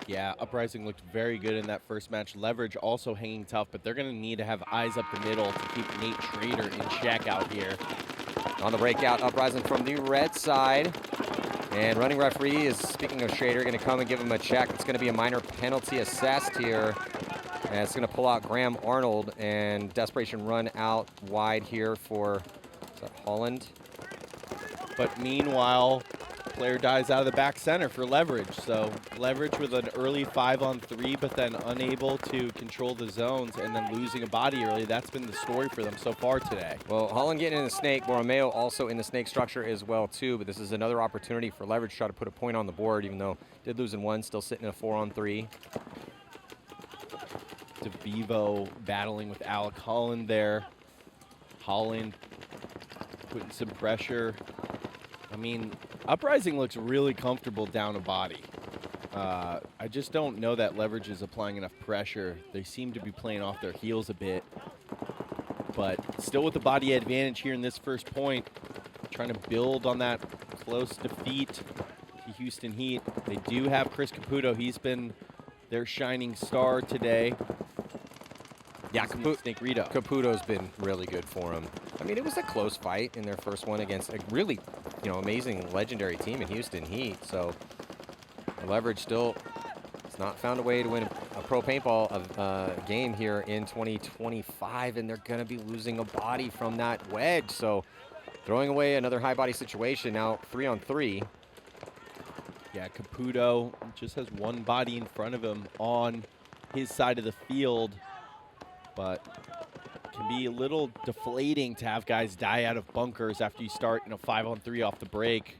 Yeah, Uprising looked very good in that first match. Leverage also hanging tough, but they're going to need to have eyes up the middle to keep Nate Schrader in check out here. On the breakout, Uprising from the red side. And running referee is, speaking of Schrader, going to come and give him a check. It's going to be a minor penalty assessed here. And it's going to pull out Graham Arnold, and desperation run out wide here for, is that Holland? But meanwhile, player dies out of the back center for Leverage. So Leverage with an early 5-on-3, but then unable to control the zones and then losing a body early. That's been the story for them so far today. Well, Holland getting in the snake, Borromeo also in the snake structure as well too, but this is another opportunity for Leverage to try to put a point on the board, even though did lose in one, still sitting in a 4-on-3. DeVivo battling with Alec Holland there. Holland putting some pressure. I mean, Uprising looks really comfortable down a body. I just don't know that Leverage is applying enough pressure. They seem to be playing off their heels a bit. But still with the body advantage here in this first point, trying to build on that close defeat to Houston Heat. They do have Chris Caputo. He's been their shining star today. Yeah, Caputo's been really good for him. I mean, it was a close fight in their first one against a really, amazing legendary team in Houston Heat. So Leverage still has not found a way to win a pro paintball game here in 2025, and they're going to be losing a body from that wedge. So throwing away another high body situation now, 3-on-3. Yeah, Caputo just has one body in front of him on his side of the field, but can be a little deflating to have guys die out of bunkers after you start in a 5-on-3 off the break.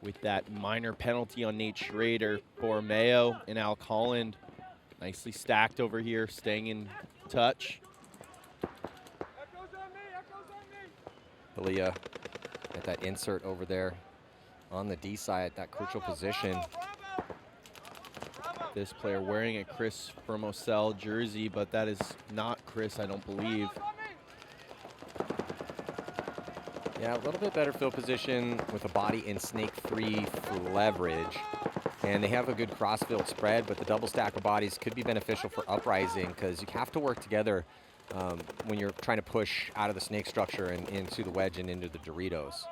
With that minor penalty on Nate Schrader, Borromeo and Alec Holland nicely stacked over here, staying in touch. Ilya at that insert over there on the D side, that crucial position. This player wearing a Chris Firmosell jersey, but that is not Chris, I don't believe. Yeah, a little bit better field position with a body in snake 3 for Leverage. And they have a good cross-field spread, but the double stack of bodies could be beneficial for Uprising because you have to work together when you're trying to push out of the snake structure and into the wedge and into the Doritos.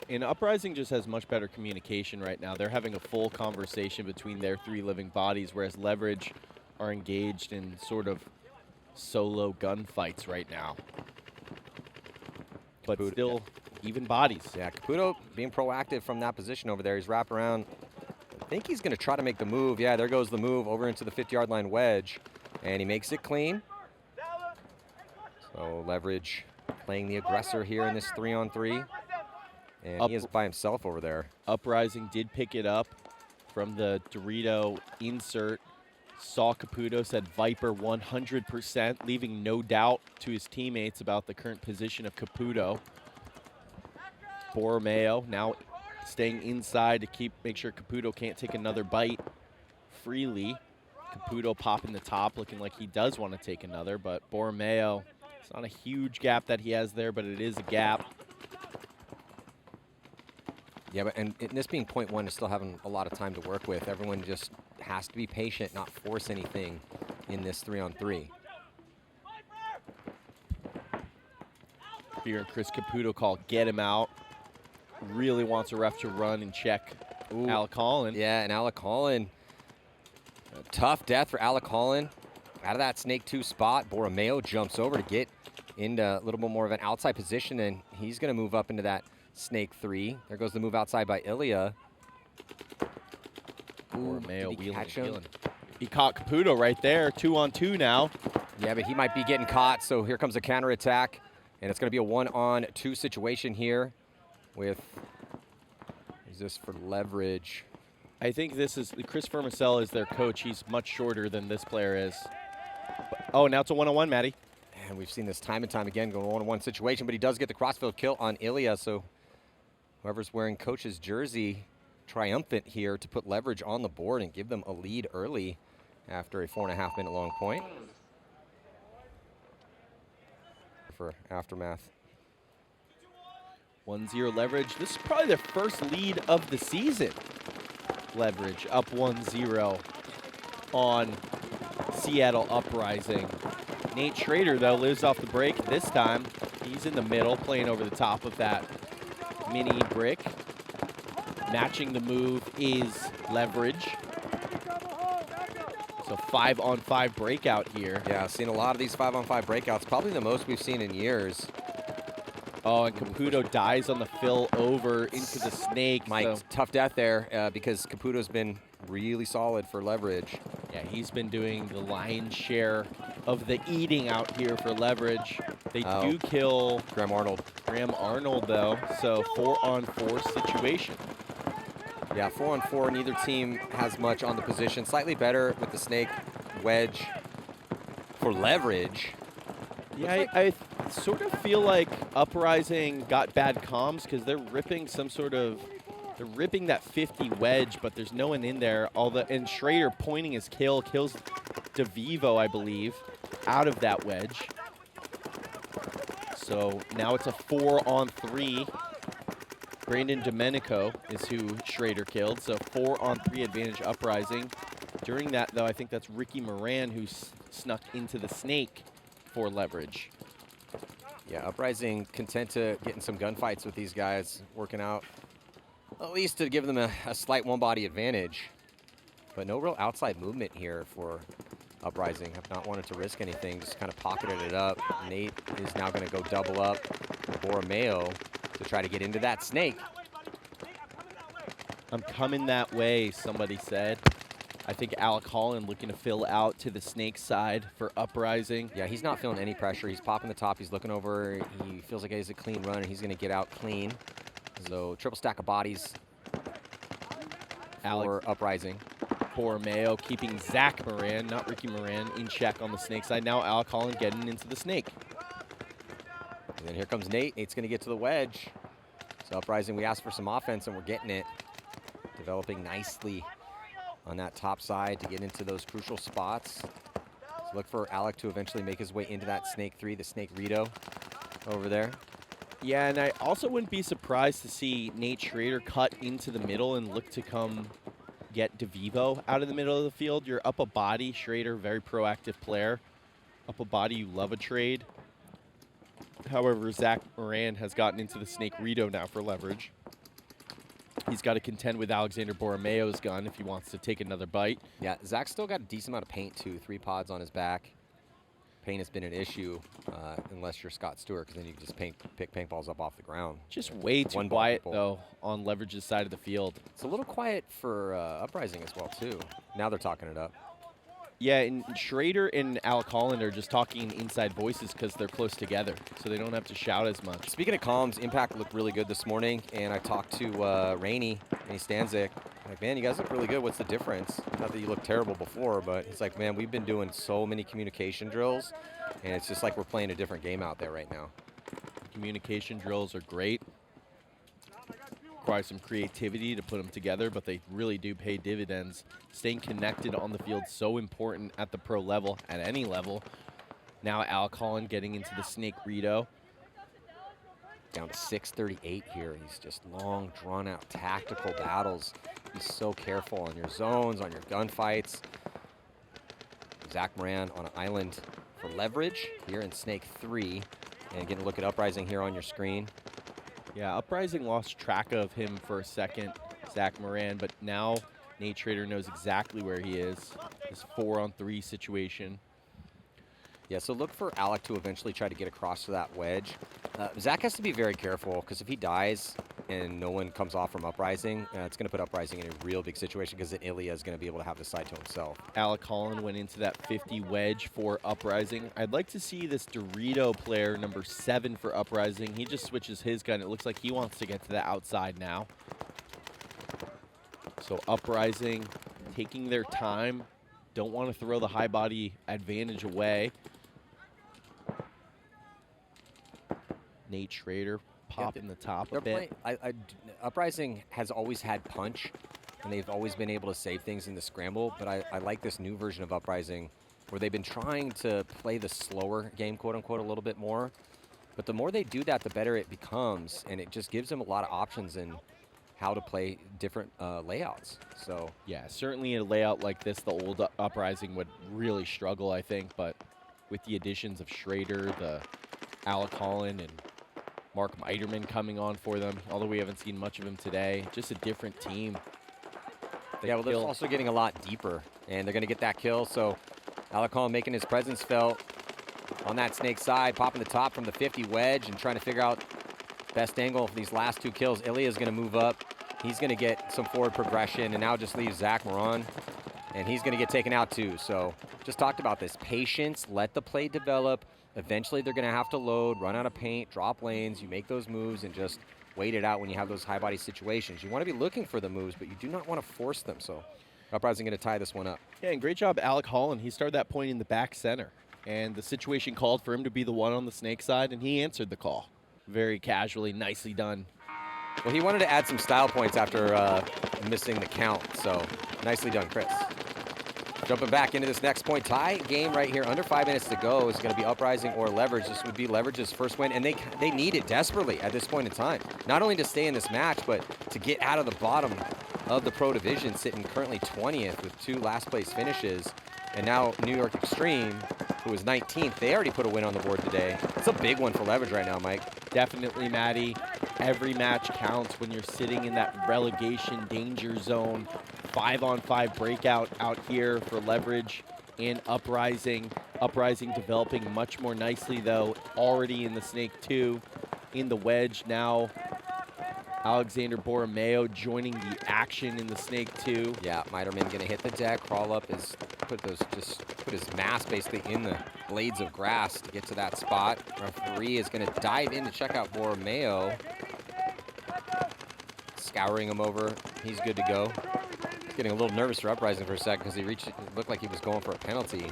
And Uprising just has much better communication right now. They're having a full conversation between their 3 living bodies, whereas Leverage are engaged in sort of solo gunfights right now. But still, even bodies. Yeah, Caputo being proactive from that position over there. He's wrapped around. I think he's going to try to make the move. Yeah, there goes the move over into the 50-yard line wedge. And he makes it clean. So Leverage playing the aggressor here in this 3-on-3. And he is by himself over there. Uprising did pick it up from the Dorito insert. Saw Caputo, said Viper 100%, leaving no doubt to his teammates about the current position of Caputo. Borromeo now staying inside to make sure Caputo can't take another bite freely. Caputo popping the top, looking like he does want to take another, but Borromeo, it's not a huge gap that he has there, but it is a gap. Yeah, and this being point 1 is still having a lot of time to work with. Everyone just has to be patient, not force anything in this 3-on-3. Here, Chris Caputo call, get him out. Really wants a ref to run and check Alec Holland. Yeah, and Alec Holland, a tough death for Alec Holland. Out of that snake 2 spot, Borromeo jumps over to get into a little bit more of an outside position, and he's going to move up into that snake 3. There goes the move outside by Ilya. Borromeo wheeling. He caught Caputo right there, 2-on-2 now. Yeah, but he might be getting caught, so here comes a counterattack, and it's going to be a 1-on-2 situation here with, is this for Leverage? I think this is, Chris Firmosell is their coach. He's much shorter than this player is. Oh, now it's a 1-on-1, Maddie. And we've seen this time and time again, go 1-on-1 situation, but he does get the crossfield kill on Ilya, so whoever's wearing coach's jersey, triumphant here to put Leverage on the board and give them a lead early after a 4.5-minute long point. For Aftermath. 1-0 Leverage. This is probably their first lead of the season. Leverage up 1-0. on Seattle Uprising. Nate Schrader, though, lives off the break this time. He's in the middle, playing over the top of that mini brick. Matching the move is Leverage. So 5-on-5 breakout here. Yeah, I've seen a lot of these 5-on-5 breakouts, probably the most we've seen in years. Oh, and Caputo dies on the fill over into the snake. Mike, so tough death there because Caputo's been really solid for Leverage. yeah, he's been doing the lion's share of the eating out here for Leverage. They do kill Graham Arnold, though, so 4-on-4 situation. Yeah, 4-on-4, neither team has much on the position. Slightly better with the snake wedge for Leverage. Yeah, I sort of feel like Uprising got bad comms because they're ripping they're ripping that 50 wedge, but there's no one in there. And Schrader pointing his kills DeVivo, I believe, out of that wedge. So now it's a 4-on-3. Brandon Domenico is who Schrader killed, so 4-on-3 advantage Uprising. During that, though, I think that's Ricky Moran who snuck into the snake for Leverage. Yeah, Uprising content to getting some gunfights with these guys, working out at least to give them a slight one-body advantage. But no real outside movement here for Uprising. Have not wanted to risk anything, just kind of pocketed it up. Nate is now going to go double up Borromeo to try to get into that snake. I'm coming that way, somebody said. I think Alec Holland looking to fill out to the snake side for Uprising. Yeah, he's not feeling any pressure. He's popping the top. He's looking over. He feels like he has a clean run, and he's going to get out clean. So triple stack of bodies for Uprising. Borromeo keeping Zach Moran, not Ricky Moran, in check on the snake side. Now Alec Holland getting into the snake. And then here comes Nate. Nate's going to get to the wedge. So Uprising, we asked for some offense, and we're getting it. Developing nicely on that top side to get into those crucial spots. So look for Alec to eventually make his way into that snake 3, the snake Rito over there. Yeah, and I also wouldn't be surprised to see Nate Schrader cut into the middle and look to come get DeVivo out of the middle of the field. You're up a body, Schrader, very proactive player. Up a body, you love a trade. However, Zach Moran has gotten into the snake Rito now for Leverage. He's got to contend with Alexander Borromeo's gun if he wants to take another bite. Yeah, Zach's still got a decent amount of paint, too. 3 pods on his back. Paint has been an issue unless you're Scott Stewart, because then you can just pick paintballs up off the ground. Just way too quiet, though, on Leverage's side of the field. It's a little quiet for Uprising as well, too. Now they're talking it up. Yeah, and Schrader and Alec Holland are just talking inside voices because they're close together, so they don't have to shout as much. Speaking of comms, Impact looked really good this morning, and I talked to Rainey Stanzik. Like, man, you guys look really good. What's the difference? Not that you looked terrible before, but it's like, man, we've been doing so many communication drills, and it's just like we're playing a different game out there right now. Communication drills are great. Require some creativity to put them together, but they really do pay dividends. Staying connected on the field so important at the pro level, at any level. Now Alec Holland getting into the snake Rito. Down to 6:38 here. He's just long, drawn-out tactical battles. He's so careful on your zones, on your gunfights. Zach Moran on an island for Leverage here in Snake 3. And getting a look at Uprising here on your screen. Yeah, Uprising lost track of him for a second, Zach Moran, but now Nate Schrader knows exactly where he is. This 4-on-3 situation. Yeah, so look for Alec to eventually try to get across to that wedge. Zach has to be very careful, because if he dies and no one comes off from Uprising, it's going to put Uprising in a real big situation, because then Ilya is going to be able to have the side to himself. Alec Holland went into that 50 wedge for Uprising. I'd like to see this Dorito player, number 7 for Uprising. He just switches his gun. It looks like he wants to get to the outside now. So Uprising taking their time. Don't want to throw the high body advantage away. Nate Schrader popping the top a bit. Uprising has always had punch, and they've always been able to save things in the scramble, but I like this new version of Uprising where they've been trying to play the slower game, quote-unquote, a little bit more. But the more they do that, the better it becomes, and it just gives them a lot of options in how to play different layouts. So yeah, certainly in a layout like this, the old Uprising would really struggle, I think. But with the additions of Schrader, the Alec Holland, and Mark Miterman coming on for them, although we haven't seen much of him today, just a different team. Yeah, well, they're also getting a lot deeper, and they're going to get that kill. So Alec Holland making his presence felt on that snake side, popping the top from the 50 wedge and trying to figure out best angle for these last 2 kills. Ilya's going to move up. He's going to get some forward progression, and now just leaves Zach Moran, and he's going to get taken out too. So just talked about this. Patience, let the play develop. Eventually they're going to have to load, run out of paint, drop lanes. You make those moves and just wait it out when you have those high body situations. You want to be looking for the moves, but you do not want to force them. So Uprising going to tie this one up. Yeah, and great job, Alec Holland. He started that point in the back center, and the situation called for him to be the one on the snake side, and he answered the call very casually. Nicely done. Well, he wanted to add some style points after missing the count, so nicely done, Chris. Jumping back into this next point, tie game right here, under 5 minutes to go, is going to be Uprising or Leverage. This would be Leverage's first win, and they need it desperately at this point in time. Not only to stay in this match, but to get out of the bottom of the Pro Division, sitting currently 20th with 2 last place finishes. And now New York Extreme, who was 19th, they already put a win on the board today. It's a big one for Leverage right now, Mike. Definitely, Maddie. Every match counts when you're sitting in that relegation danger zone. 5-on-5 breakout out here for Leverage and Uprising. Uprising developing much more nicely, though. Already in the Snake 2. In the wedge now. Alexander Borromeo joining the action in the Snake 2. Yeah, Miterman going to hit the deck, crawl up put his mass basically in the blades of grass to get to that spot. Referee is going to dive in to check out Borromeo. Scouring him over. He's good to go. Getting a little nervous for Uprising for a second because it looked like he was going for a penalty.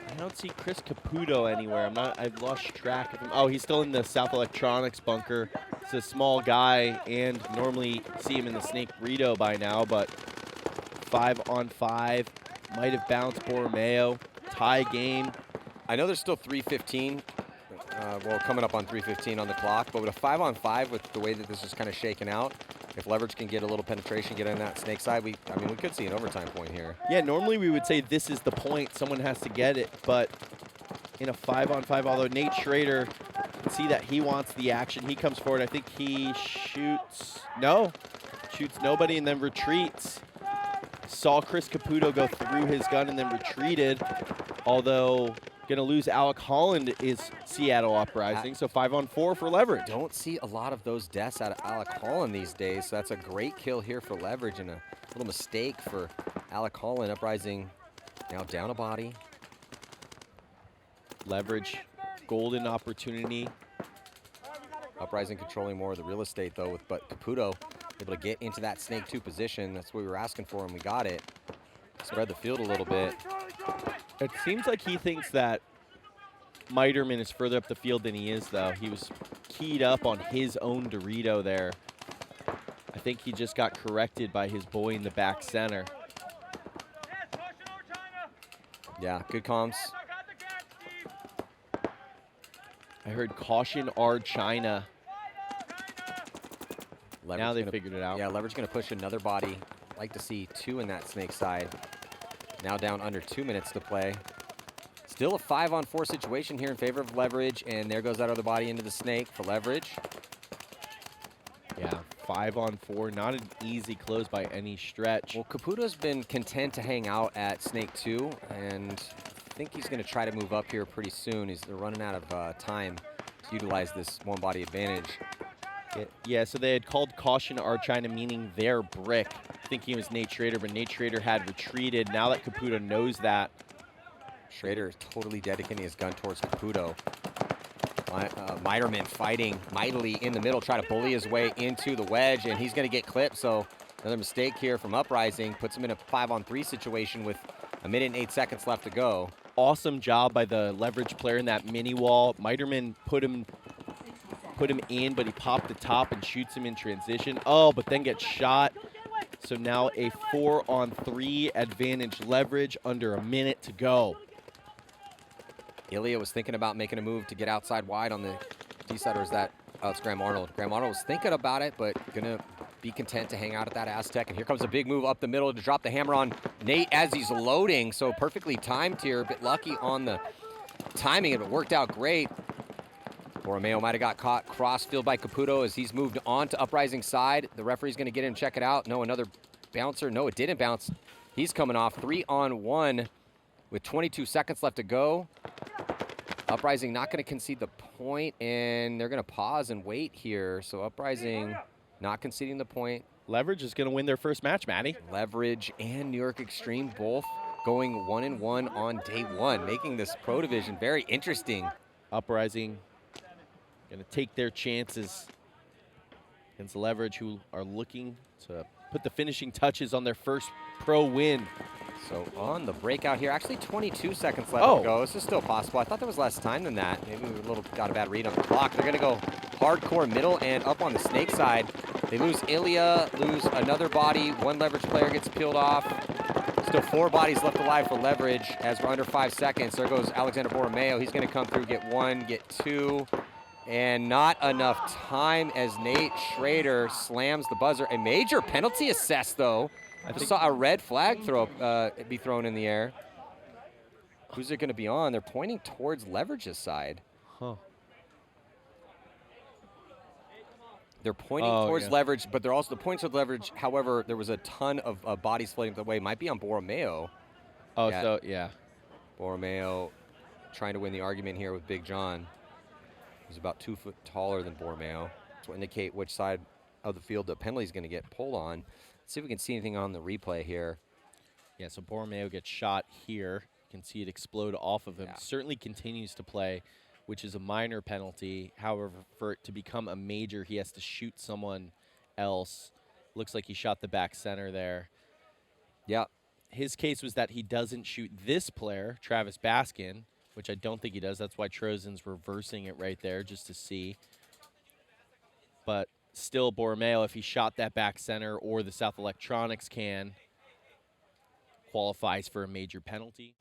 I don't see Chris Caputo anywhere. I've lost track of him. Oh, he's still in the South Electronics bunker. He's a small guy, and normally see him in the Snake Burrito by now, but 5-on-5. Might have bounced Borromeo. Tie game. I know there's still 3:15. Well, coming up on 3:15 on the clock, but with a 5-on-5, with the way that this is kind of shaken out, if Leverage can get a little penetration, get on that snake side, we could see an overtime point here. Yeah, normally we would say this is the point. Someone has to get it, but in a 5-on-5, although Nate Schrader, can see that he wants the action. He comes forward. I think he shoots nobody and then retreats. Saw Chris Caputo go through his gun and then retreated, although going to lose Alec Holland is Seattle Uprising, so 5-on-4 for Leverage. Don't see a lot of those deaths out of Alec Holland these days, so that's a great kill here for Leverage and a little mistake for Alec Holland. Uprising now down a body. Leverage, golden opportunity. Uprising controlling more of the real estate though, but Caputo able to get into that Snake 2 position. That's what we were asking for, and we got it. Spread the field a little bit. It seems like he thinks that Miterman is further up the field than he is, though. He was keyed up on his own Dorito there. I think he just got corrected by his boy in the back center. Yeah, good comms. I heard caution R China. Leverage now they figured it out. Yeah, Leverage going to push another body. Like to see 2 in that snake side. Now down under 2 minutes to play. Still a 5-on-4 situation here in favor of Leverage, and there goes that other body into the snake for Leverage. Yeah, 5-on-4, not an easy close by any stretch. Well, Caputo's been content to hang out at Snake 2, and I think he's going to try to move up here pretty soon. They're running out of time to utilize this one-body advantage. Yeah, so they had called caution R China, meaning their brick. Thinking it was Nate Schrader, but Nate Schrader had retreated. Now that Caputo knows that. Schrader is totally dedicating his gun towards Caputo. Miterman fighting mightily in the middle, try to bully his way into the wedge, and he's going to get clipped. So another mistake here from Uprising puts him in a 5-on-3 situation with 1 minute and 8 seconds left to go. Awesome job by the Leverage player in that mini wall. Miterman put him in, but he popped the top and shoots him in transition. Oh, but then gets shot. So now a 4-on-3 advantage Leverage under 1 minute to go. Ilya was thinking about making a move to get outside wide on the D side, or is that, oh, it's Graham Arnold. Graham Arnold was thinking about it, but gonna be content to hang out at that Aztec. And here comes a big move up the middle to drop the hammer on Nate as he's loading. So perfectly timed here, a bit lucky on the timing, and it worked out great. Borromeo might have got caught cross-field by Caputo as he's moved on to Uprising side. The referee's going to get in and check it out. No, another bouncer. No, it didn't bounce. He's coming off 3-on-1 with 22 seconds left to go. Uprising not going to concede the point, and they're going to pause and wait here. So Uprising not conceding the point. Leverage is going to win their first match, Maddie. Leverage and New York Extreme both going 1-1 on day one, making this pro division very interesting. Uprising going to take their chances against Leverage, who are looking to put the finishing touches on their first pro win. So on the breakout here, actually 22 seconds left to go. This is still possible. I thought there was less time than that. Maybe we got a bad read on the clock. They're going to go hardcore middle and up on the Snake side. They lose Ilya, lose another body. One Leverage player gets peeled off. Still 4 bodies left alive for Leverage as we're under 5 seconds. There goes Alexander Borromeo. He's going to come through, get 1, get 2. And not enough time as Nate Schrader slams the buzzer. A major penalty assessed, though. I just saw a red flag be thrown in the air. Who's it going to be on? They're pointing towards Leverage's side. Huh. They're pointing towards Leverage, but they're also the points of Leverage. However, there was a ton of bodies floating the way. Might be on Borromeo. Yeah. Borromeo trying to win the argument here with Big John. He's about 2 foot taller than Borromeo. This will indicate which side of the field the penalty is going to get pulled on. Let's see if we can see anything on the replay here. Yeah, so Borromeo gets shot here. You can see it explode off of him. Yeah. Certainly continues to play, which is a minor penalty. However, for it to become a major, he has to shoot someone else. Looks like he shot the back center there. Yeah. His case was that he doesn't shoot this player, Travis Baskin, which I don't think he does. That's why Trozen's reversing it right there just to see. But still, Borromeo, if he shot that back center or the South Electronics can, qualifies for a major penalty.